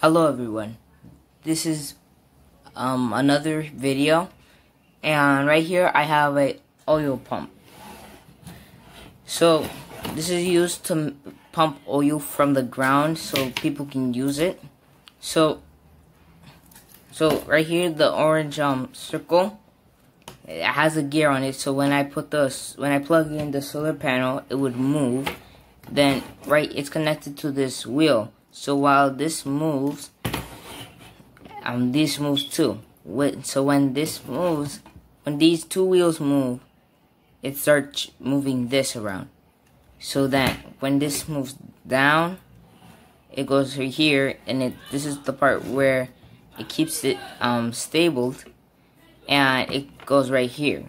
Hello everyone, this is another video, and right here I have a oil pump. So this is used to pump oil from the ground so people can use it. So right here, the orange circle, it has a gear on it, so when I plug in the solar panel, it would move. Then it's connected to this wheel. So while this moves, this moves too. So when this moves, when these two wheels move, it starts moving this around. So that when this moves down, it goes right here, and this is the part where it keeps it stable, and it goes right here.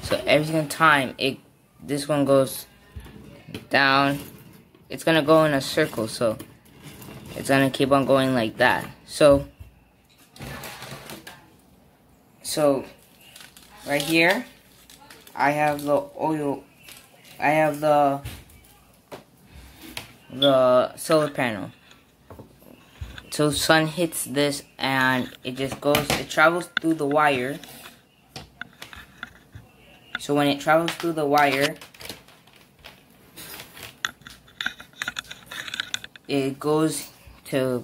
So every single time this one goes down, it's gonna go in a circle, so it's gonna keep on going like that. So right here I have the oil, I have the solar panel. So sun hits this and it travels through the wire. So when it travels through the wire, it goes to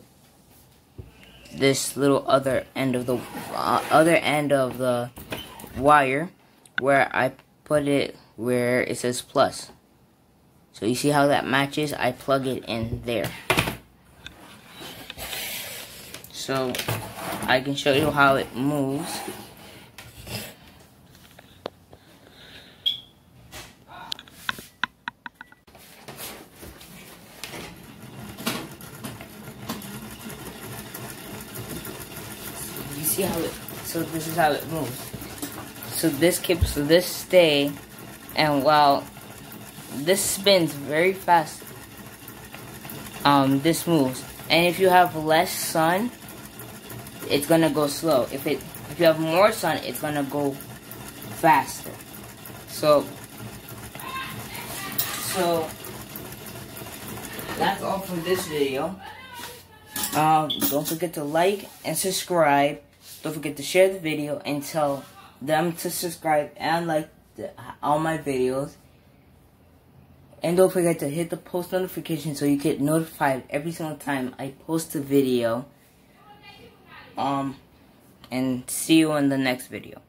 this little other end of the wire where I put it where it says plus. So you see how that matches? I plug it in there. So I can show you how it moves. You see how so this is how it moves. So this stay, and while this spins very fast, this moves. And if you have less sun, it's gonna go slow. If you have more sun, it's gonna go faster. So that's all for this video. Don't forget to like and subscribe. Don't forget to share the video and tell them to subscribe and like all my videos. And don't forget to hit the post notification so you get notified every single time I post a video. And see you in the next video.